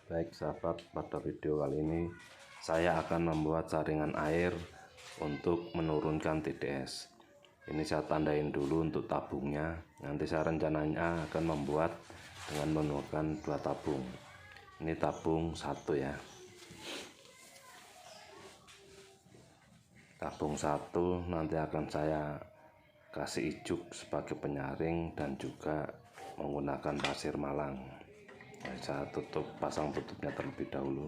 Baik sahabat, pada video kali ini saya akan membuat saringan air untuk menurunkan TDS. Ini saya tandain dulu untuk tabungnya. Nanti saya rencananya akan membuat dengan menggunakan 2 tabung. Ini tabung 1 ya. Tabung 1 nanti akan saya kasih ijuk sebagai penyaring dan juga menggunakan pasir malang. Saya pasang tutupnya terlebih dahulu.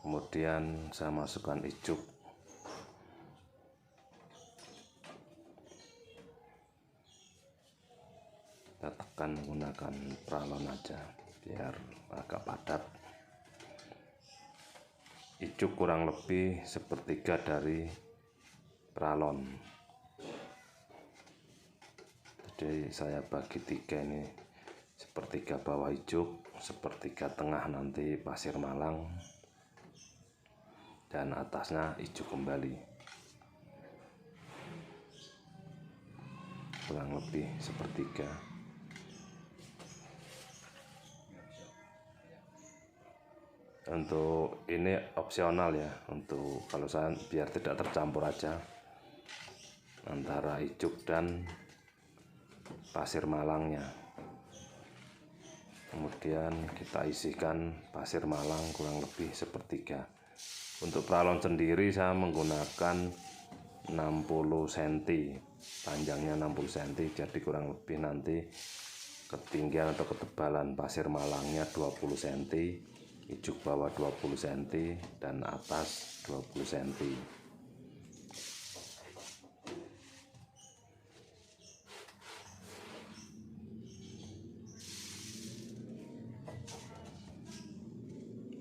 Kemudian saya masukkan ijuk. Kita tekan menggunakan pralon aja biar agak padat. Ijuk kurang lebih sepertiga dari pralon. Jadi saya bagi 3 ini, sepertiga bawah ijuk, sepertiga tengah nanti pasir malang, dan atasnya ijuk kembali. Kurang lebih sepertiga. Untuk ini opsional ya, untuk kalau saya biar tidak tercampur aja antara ijuk dan pasir malangnya. Kemudian kita isikan pasir malang kurang lebih sepertiga. Untuk pralon sendiri saya menggunakan 60 cm, panjangnya 60 cm, jadi kurang lebih nanti ketinggian atau ketebalan pasir malangnya 20 cm, ijuk bawah 20 cm, dan atas 20 cm.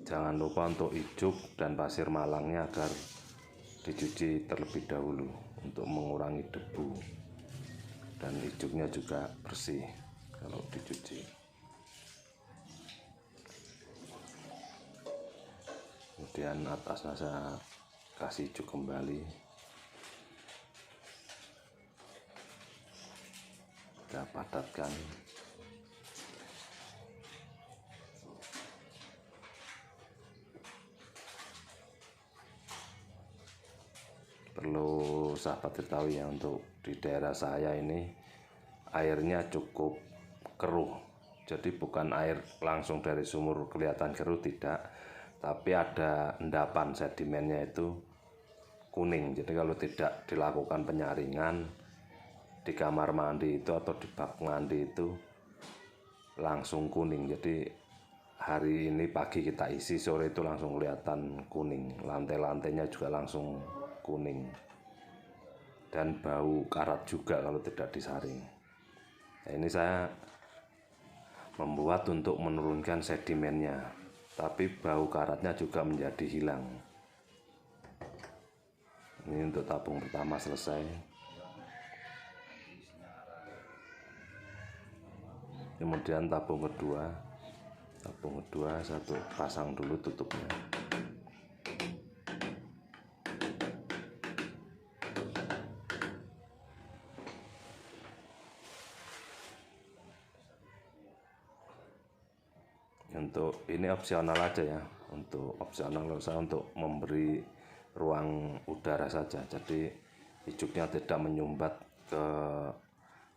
Jangan lupa untuk ijuk dan pasir malangnya agar dicuci terlebih dahulu untuk mengurangi debu, dan ijuknya juga bersih kalau dicuci. Kemudian atasnya saya kasih ijuk kembali. Kita padatkan. Perlu sahabat ketahui ya, untuk di daerah saya ini airnya cukup keruh. Jadi bukan air langsung dari sumur kelihatan keruh, tidak, tapi ada endapan sedimennya itu kuning. Jadi kalau tidak dilakukan penyaringan di kamar mandi itu atau di bak mandi itu langsung kuning. Jadi hari ini pagi kita isi, sore itu langsung kelihatan kuning. Lantai-lantainya juga langsung kuning, dan bau karat juga kalau tidak disaring. Nah, ini saya membuat untuk menurunkan sedimennya, tapi bau karatnya juga menjadi hilang. Ini untuk tabung pertama selesai. Kemudian tabung kedua saya pasang dulu tutupnya. Untuk ini opsional aja ya, untuk opsional saya untuk memberi ruang udara saja, jadi ijuknya tidak menyumbat ke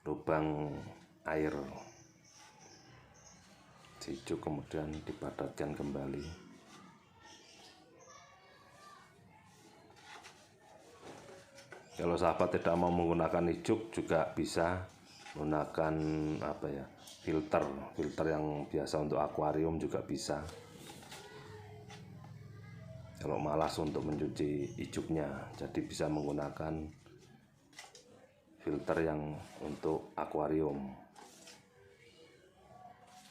lubang air. Ijuk kemudian dipadatkan kembali. Kalau sahabat tidak mau menggunakan ijuk juga bisa menggunakan filter yang biasa untuk akuarium juga bisa. Kalau malas untuk mencuci ijuknya, jadi bisa menggunakan filter yang untuk akuarium.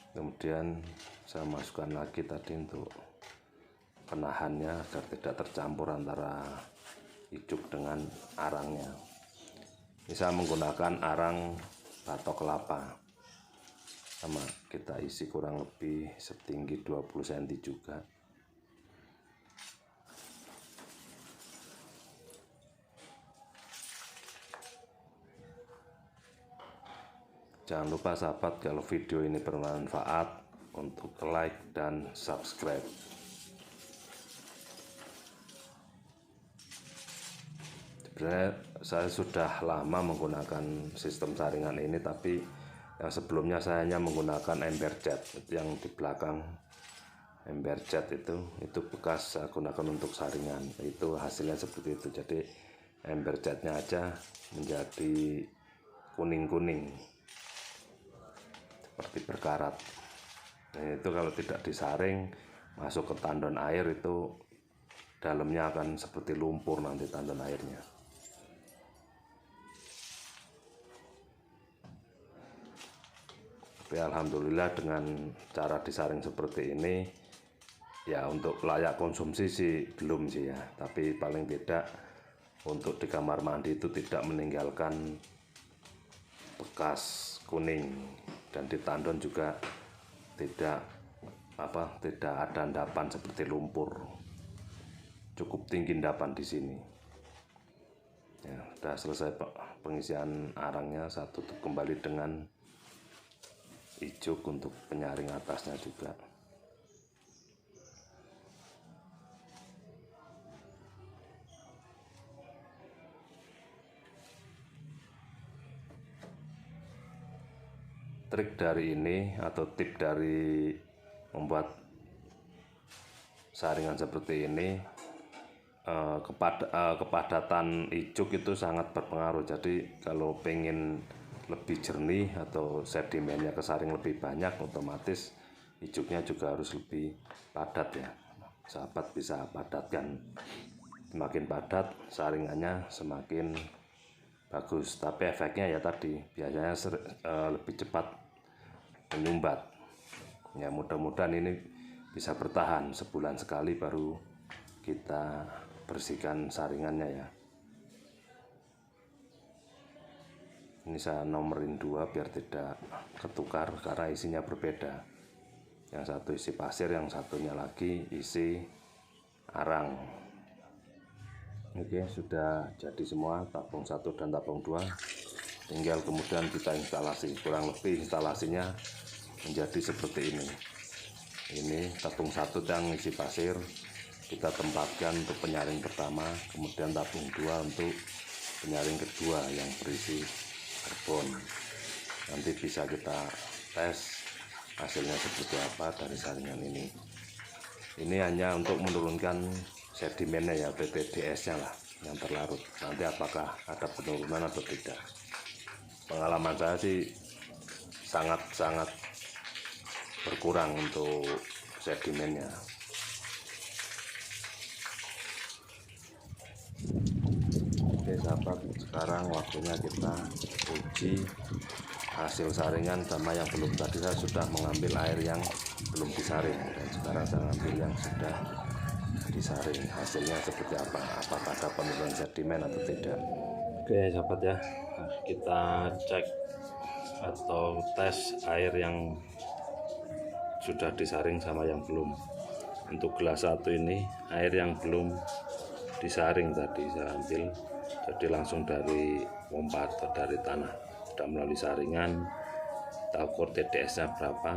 Kemudian saya masukkan lagi tadi untuk penahannya agar tidak tercampur antara ijuk dengan arangnya. Ini saya menggunakan arang batok kelapa. sama kita isi kurang lebih setinggi 20 cm juga. Jangan lupa sahabat, kalau video ini bermanfaat untuk like dan subscribe. Sebenarnya saya sudah lama menggunakan sistem saringan ini, tapi yang sebelumnya saya hanya menggunakan ember cat. Yang di belakang ember cat itu bekas saya gunakan untuk saringan. Itu hasilnya seperti itu. Jadi ember catnya aja menjadi kuning-kuning seperti berkarat. Dan itu kalau tidak disaring masuk ke tandon air, itu dalamnya akan seperti lumpur nanti tandon airnya. Tapi alhamdulillah dengan cara disaring seperti ini ya, untuk layak konsumsi sih belum sih ya, tapi paling tidak untuk di kamar mandi itu tidak meninggalkan bekas kuning, dan di tandon juga tidak ada endapan seperti lumpur. Cukup tinggi endapan di sini. Ya, sudah selesai pengisian arangnya. Saya tutup kembali dengan ijuk untuk penyaring atasnya juga. Trik dari ini atau tip dari membuat saringan seperti ini, kepadatan ijuk itu sangat berpengaruh. Jadi kalau pengen lebih jernih atau sedimennya kesaring lebih banyak, otomatis ijuknya juga harus lebih padat ya. Sahabat bisa padatkan, semakin padat saringannya semakin bagus. Tapi efeknya ya tadi, biasanya lebih cepat menyumbat. Ya mudah-mudahan ini bisa bertahan sebulan sekali baru kita bersihkan saringannya ya. Ini saya nomerin 2 biar tidak ketukar karena isinya berbeda. Yang satu isi pasir, yang satunya lagi isi arang. Oke, sudah jadi semua tabung 1 dan tabung 2. Tinggal kemudian kita instalasi. Kurang lebih instalasinya menjadi seperti ini. Ini tabung 1 yang isi pasir kita tempatkan untuk penyaring pertama, kemudian tabung 2 untuk penyaring kedua yang berisi karbon. Nanti bisa kita tes hasilnya seperti apa dari saringan ini. Ini hanya untuk menurunkan sedimennya ya, PTDS-nya lah yang terlarut. Nanti apakah ada penurunan atau tidak? Pengalaman saya sih sangat berkurang untuk sedimennya. Oke sahabat, sekarang waktunya kita uji hasil saringan sama yang belum. Tadi saya sudah mengambil air yang belum disaring, dan sekarang saya ambil yang sudah disaring. Hasilnya seperti apa, apakah ada penurunan sedimen atau tidak. Oke sahabat ya, kita cek atau tes air yang sudah disaring sama yang belum. Untuk gelas 1 ini air yang belum disaring tadi saya ambil, jadi langsung dari pompa atau dari tanah, sudah melalui saringan. Kita ukur TDS nya berapa,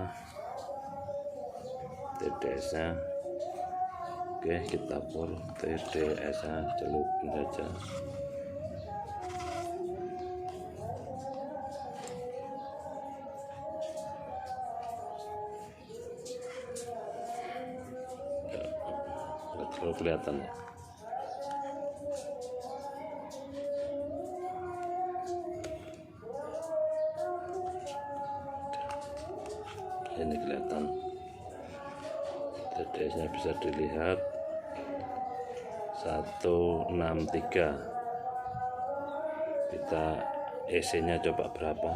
TDS nya. Oke, kita ukur TDS nya, celupin saja. Kalau kelihatan ya. Ini kelihatan TDS nya bisa dilihat 163. Kita EC nya coba berapa,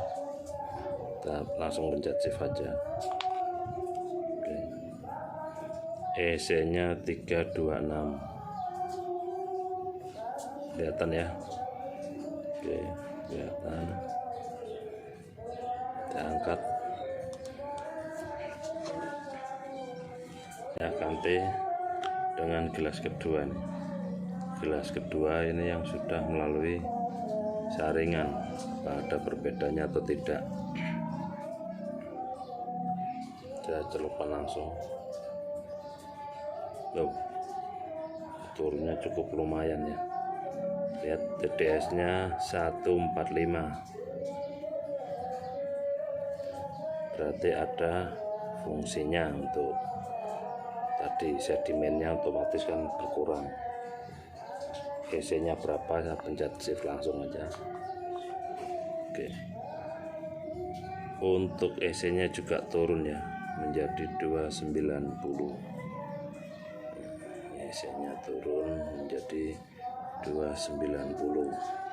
kita langsung pencet save aja. EC nya 326, kelihatan ya. Oke, kelihatan. Kita angkat. Ya, ganti dengan gelas kedua nih. Gelas kedua ini yang sudah melalui saringan, apa ada perbedaannya atau tidak. Saya celupkan langsung. Loh, turunnya cukup lumayan ya. Lihat TDS nya 145, berarti ada fungsinya untuk tadi sedimennya otomatis kan berkurang. EC nya berapa, saya pencet shift langsung aja. Oke, untuk EC nya juga turun ya, menjadi 290. EC nya turun menjadi 290.